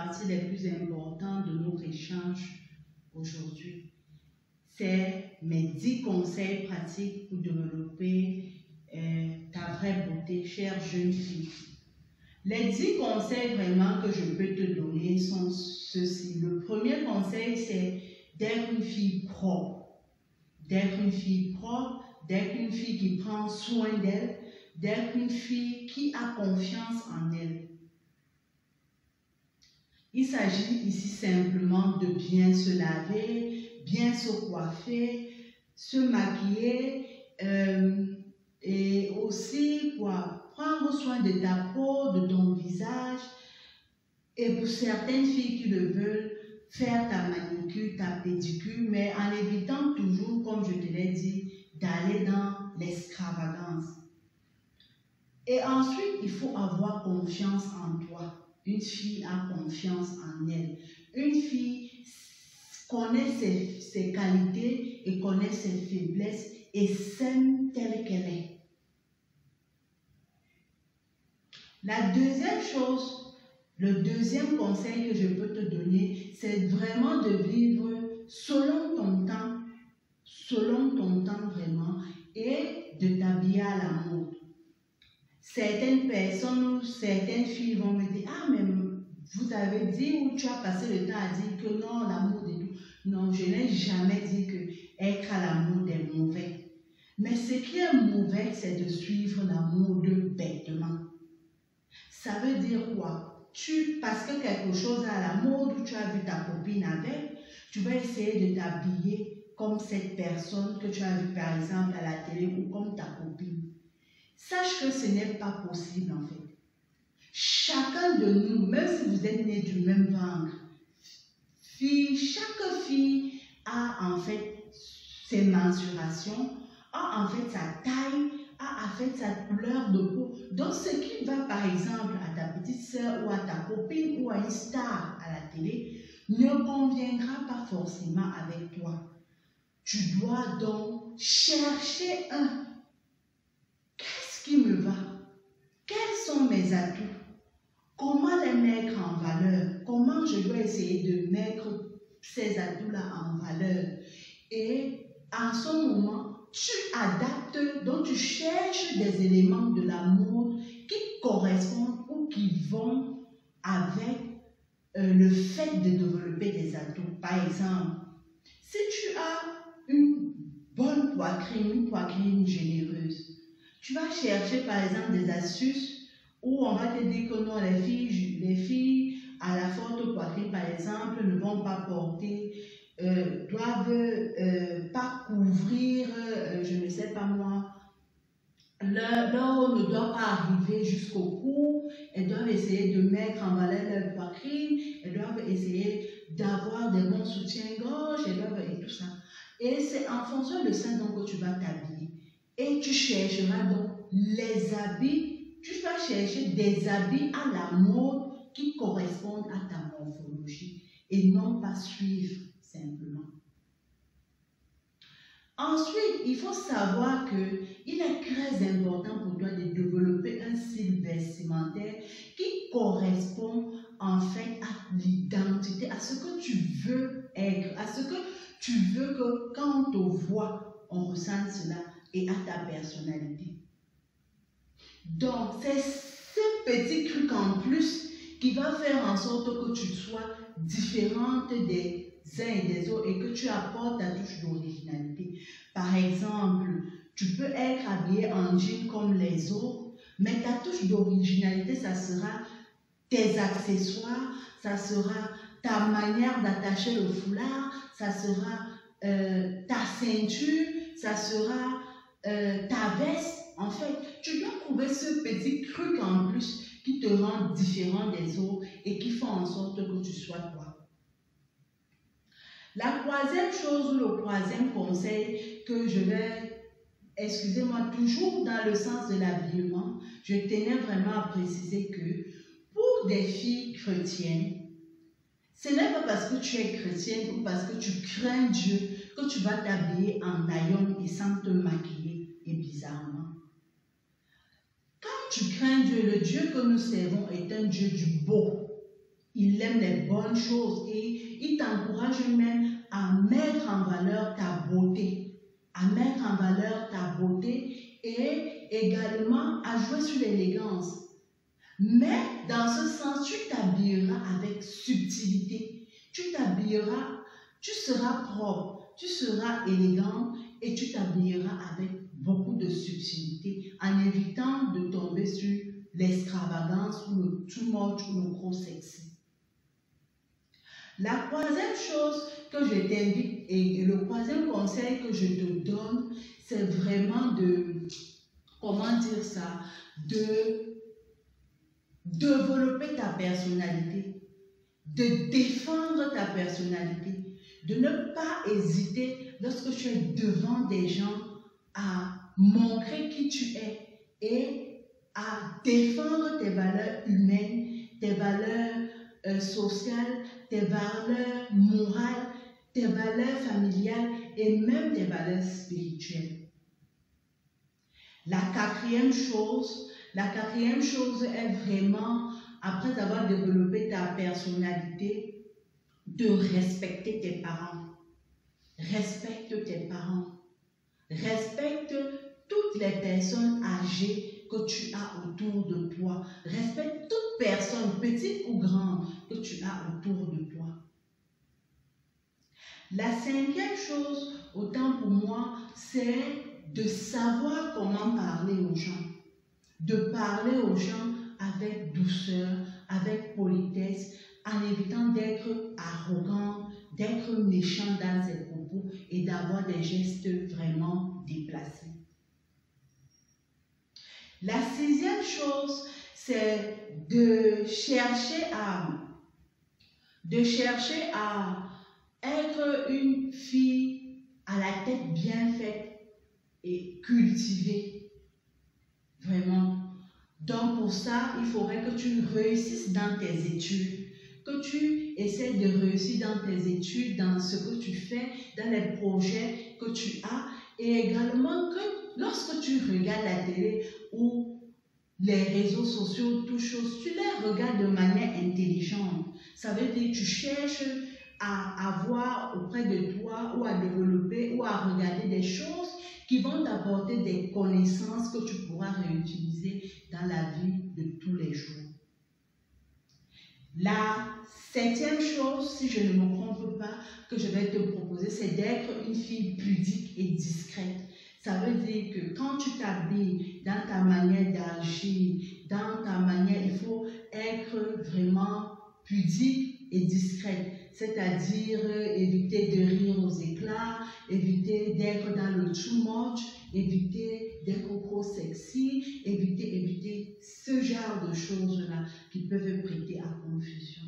parties les plus importantes de notre échange aujourd'hui. C'est mes 10 conseils pratiques pour développer ta vraie beauté, chère jeune fille. Les 10 conseils vraiment que je peux te donner sont ceux-ci. Le premier conseil, c'est d'être une fille propre. D'être une fille propre, d'être une fille qui prend soin d'elle, d'être une fille qui a confiance en elle. Il s'agit ici simplement de bien se laver, bien se coiffer, se maquiller et aussi prendre soin de ta peau, de ton visage. Et pour certaines filles qui le veulent, faire ta manucure, ta pédicure, mais en évitant toujours, comme je te l'ai dit, d'aller dans l'extravagance. Et ensuite, il faut avoir confiance en toi. Une fille a confiance en elle. Une fille connaît ses qualités et connaît ses faiblesses et s'aime telle qu'elle est. La deuxième chose, le deuxième conseil que je peux te donner, c'est vraiment de vivre selon ton temps vraiment, et de t'habiller à la mode. Certaines personnes ou certaines filles vont me dire, ah mais vous avez dit ou tu as passé le temps à dire que non, la mode et tout. Non, je n'ai jamais dit que être à la mode est mauvais. Mais ce qui est mauvais, c'est de suivre la mode bêtement. Ça veut dire quoi? Parce que quelque chose est à la mode, ou tu as vu ta copine avec, tu vas essayer de t'habiller comme cette personne que tu as vue par exemple à la télé ou comme ta copine. Sache que ce n'est pas possible en fait. Chacun de nous, même si vous êtes nés du même ventre, chaque fille a en fait ses mensurations, a en fait sa taille, a en fait sa couleur de peau. Donc ce qui va par exemple à ta petite soeur ou à ta copine ou à une star à la télé ne conviendra pas forcément avec toi. Tu dois donc chercher qu'est-ce qui me va? Quels sont mes atouts? Comment les mettre en valeur? Comment je dois essayer de mettre ces atouts-là en valeur? Et en ce moment, tu adaptes, donc tu cherches des éléments de la mode qui correspondent ou qui vont avec le fait de développer des atouts. Par exemple, si tu as une bonne poitrine, une poitrine généreuse, tu vas chercher par exemple des astuces où on va te dire que non, les filles à la forte poitrine par exemple ne vont pas porter, doivent pas couvrir, je ne sais pas moi, leur haut ne doit pas arriver jusqu'au cou, elles doivent essayer de mettre en valeur leur poitrine, elles doivent essayer d'avoir des bons soutiens-gorge, et tout ça. Et c'est en fonction de ça donc que tu vas t'habiller. Et tu chercheras donc les habits, tu vas chercher des habits à la mode qui correspondent à ta morphologie et non pas suivre simplement. Ensuite, il faut savoir qu'il est très important pour toi de développer un style vestimentaire qui correspond en fait à l'identité, à ce que tu veux être, à ce que tu veux que quand on te voit, on ressente cela et à ta personnalité. Donc, c'est ce petit truc en plus qui va faire en sorte que tu sois différente des uns et des autres et que tu apportes ta touche d'originalité. Par exemple, tu peux être habillé en jean comme les autres, mais ta touche d'originalité, ça sera tes accessoires, ça sera ta manière d'attacher le foulard, ça sera ta ceinture, ça sera ta veste. En fait, tu dois trouver ce petit truc en plus qui te rend différent des autres et qui font en sorte que tu sois toi. La troisième chose ou le troisième conseil que je vais, excusez-moi, toujours dans le sens de l'habillement, je tenais vraiment à préciser que pour des filles chrétiennes, ce n'est pas parce que tu es chrétienne ou parce que tu crains Dieu que tu vas t'habiller en aïeul et sans te maquiller et bizarrement. Quand tu crains Dieu, le Dieu que nous servons est un Dieu du beau. il aime les bonnes choses et il t'encourage même à mettre en valeur ta beauté, à mettre en valeur ta beauté et également à jouer sur l'élégance. Mais dans ce sens, tu t'habilleras avec subtilité. Tu t'habilleras, tu seras propre, tu seras élégant et tu t'habilleras avec beaucoup de subtilité en évitant de tomber sur l'extravagance ou le too much ou le gros sexy. La troisième chose que je t'invite et le troisième conseil que je te donne, c'est vraiment de, comment dire ça, de développer ta personnalité, de défendre ta personnalité, de ne pas hésiter lorsque tu es devant des gens à montrer qui tu es et à défendre tes valeurs humaines, tes valeurs sociales, tes valeurs morales, tes valeurs familiales et même tes valeurs spirituelles. La quatrième chose est vraiment, après avoir développé ta personnalité, de respecter tes parents. Respecte tes parents. Respecte toutes les personnes âgées que tu as autour de toi. Respecte toute personne, petite ou grande, que tu as autour de toi. La cinquième chose, autant pour moi, c'est de savoir comment parler aux gens. De parler aux gens avec douceur, avec politesse, en évitant d'être arrogant, d'être méchant dans ses propos et d'avoir des gestes vraiment déplacés. La sixième chose, c'est de chercher à être une fille à la tête bien faite et cultivée. Vraiment. Donc pour ça, il faudrait que tu réussisses dans tes études, que tu essaies de réussir dans tes études, dans ce que tu fais, dans les projets que tu as, et également que lorsque tu regardes la télé ou les réseaux sociaux, toutes choses, tu les regardes de manière intelligente. Ça veut dire que tu cherches à avoir auprès de toi ou à développer ou à regarder des choses qui vont t'apporter des connaissances que tu pourras réutiliser dans la vie de tous les jours. La septième chose, si je ne me trompe pas, que je vais te proposer, c'est d'être une fille pudique et discrète. Ça veut dire que quand tu t'habilles dans ta manière d'agir, dans ta manière, il faut être vraiment pudique et discrète. C'est-à-dire éviter de rire aux éclats, éviter d'être dans le too much, éviter d'être trop sexy, éviter ce genre de choses-là qui peuvent prêter à confusion.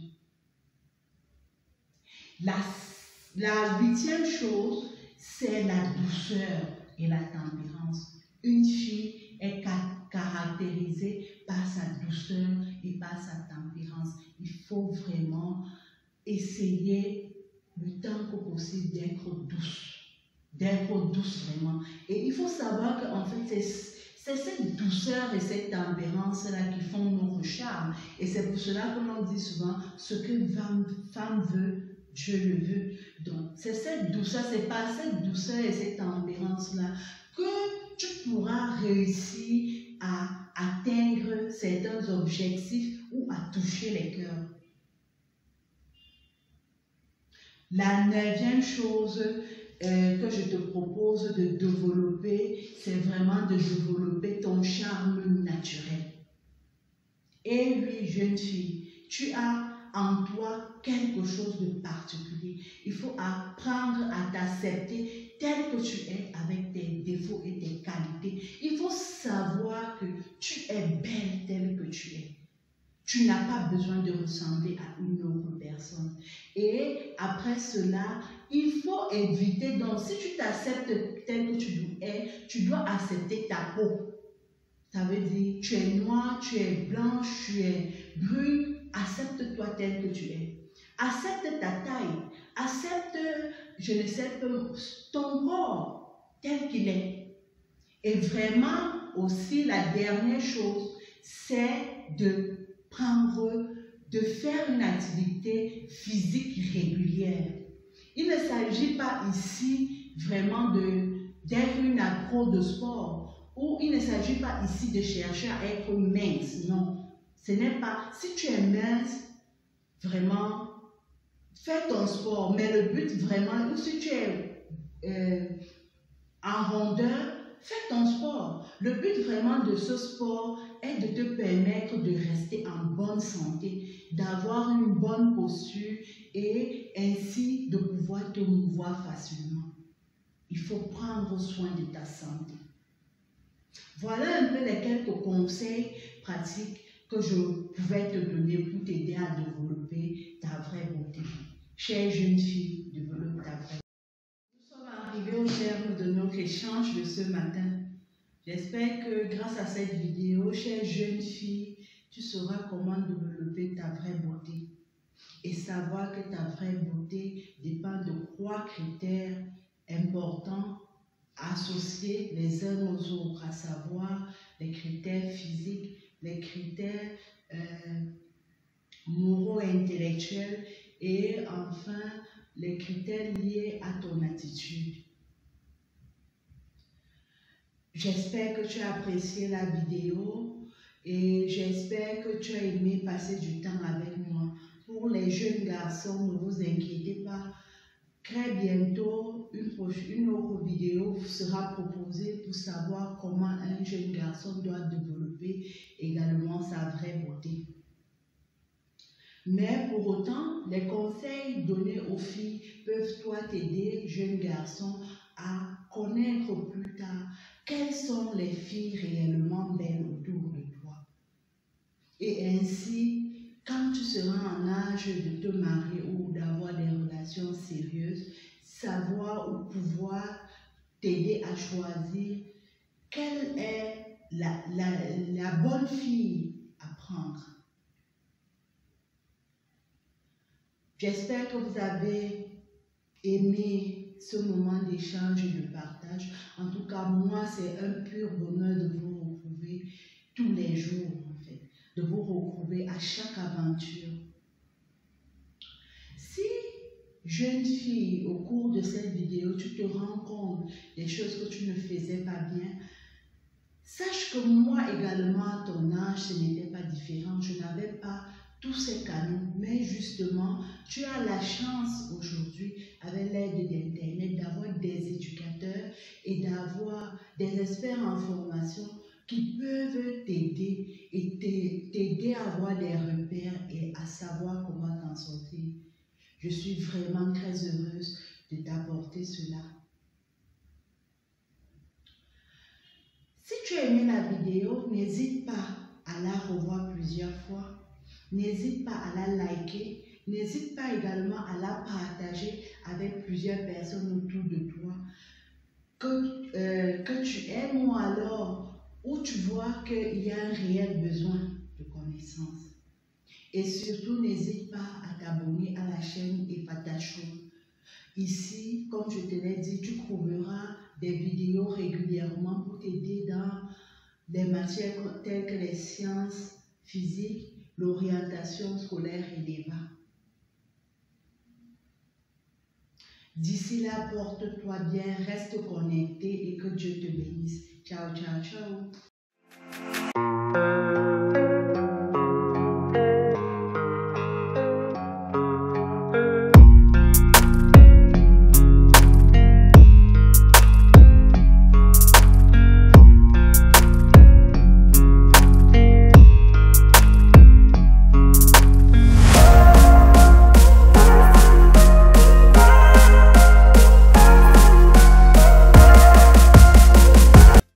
La huitième chose, c'est la douceur et la tempérance. Une fille est caractérisée par sa douceur et par sa tempérance. Il faut vraiment essayer le temps que possible d'être douce vraiment. Et il faut savoir qu'en fait, c'est cette douceur et cette tempérance-là qui font notre charme. Et c'est pour cela que l'on dit souvent, ce que femme veut, Dieu le veut. Donc, c'est cette douceur, c'est par cette douceur et cette tempérance-là que tu pourras réussir à atteindre certains objectifs ou à toucher les cœurs. La neuvième chose que je te propose de développer, c'est vraiment de développer ton charme naturel. Et oui, jeune fille, tu as en toi quelque chose de particulier. Il faut apprendre à t'accepter tel que tu es avec tes défauts et tes qualités. Il faut savoir que tu es belle telle que tu es. Tu n'as pas besoin de ressembler à une autre personne. Et après cela, il faut éviter, donc si tu t'acceptes tel que tu es, tu dois accepter ta peau. Ça veut dire, tu es noire, tu es blanche, tu es brune, accepte-toi tel que tu es. Accepte ta taille, accepte, je ne sais pas, ton corps tel qu'il est. Et vraiment aussi, la dernière chose, c'est de prendre de faire une activité physique régulière. Il ne s'agit pas ici vraiment d'être une accro de sport, ou il ne s'agit pas ici de chercher à être mince, non. Ce n'est pas, si tu es mince, vraiment, fais ton sport, mais le but vraiment, ou si tu es en rondeur, fais ton sport. Le but vraiment de ce sport est de te permettre de rester en bonne santé, d'avoir une bonne posture et ainsi de pouvoir te mouvoir facilement. Il faut prendre soin de ta santé. Voilà un peu les quelques conseils pratiques que je pouvais te donner pour t'aider à développer ta vraie beauté. Chère jeune fille, développe ta vraie beauté. Nous sommes arrivés au terme de notre échange de ce matin. J'espère que grâce à cette vidéo, chère jeune fille, tu sauras comment développer ta vraie beauté et savoir que ta vraie beauté dépend de 3 critères importants associés les uns aux autres, à savoir les critères physiques, les critères moraux et intellectuels et enfin les critères liés à ton attitude. J'espère que tu as apprécié la vidéo et j'espère que tu as aimé passer du temps avec moi. Pour les jeunes garçons, ne vous inquiétez pas. Très bientôt, une autre vidéo vous sera proposée pour savoir comment un jeune garçon doit développer également sa vraie beauté. Mais pour autant, les conseils donnés aux filles peuvent toi t'aider, jeune garçon, à connaître plus tard quelles sont les filles réellement belles autour de toi. Et ainsi, quand tu seras en âge de te marier ou d'avoir des relations sérieuses, savoir ou pouvoir t'aider à choisir quelle est la bonne fille à prendre. J'espère que vous avez aimé ce moment d'échange et de partage. En tout cas, moi, c'est un pur bonheur de vous retrouver tous les jours, en fait, de vous retrouver à chaque aventure. Si, jeune fille, au cours de cette vidéo, tu te rends compte des choses que tu ne faisais pas bien, sache que moi également, à ton âge, ce n'était pas différent. Je n'avais pas tous ces canaux, mais justement, tu as la chance aujourd'hui, avec l'aide d'Internet, d'avoir des éducateurs et d'avoir des experts en formation qui peuvent t'aider et t'aider à avoir des repères et à savoir comment t'en sortir. Je suis vraiment très heureuse de t'apporter cela. Si tu as aimé la vidéo, n'hésite pas à la revoir plusieurs fois. N'hésite pas à la liker. N'hésite pas également à la partager avec plusieurs personnes autour de toi que tu aimes ou alors où tu vois qu'il y a un réel besoin de connaissances. Et surtout, n'hésite pas à t'abonner à la chaîne Epata-Show. Ici, comme je te l'ai dit, tu trouveras des vidéos régulièrement pour t'aider dans des matières telles que les sciences physiques, l'orientation scolaire et les bas. D'ici là, porte-toi bien, reste connecté et que Dieu te bénisse. Ciao, ciao, ciao.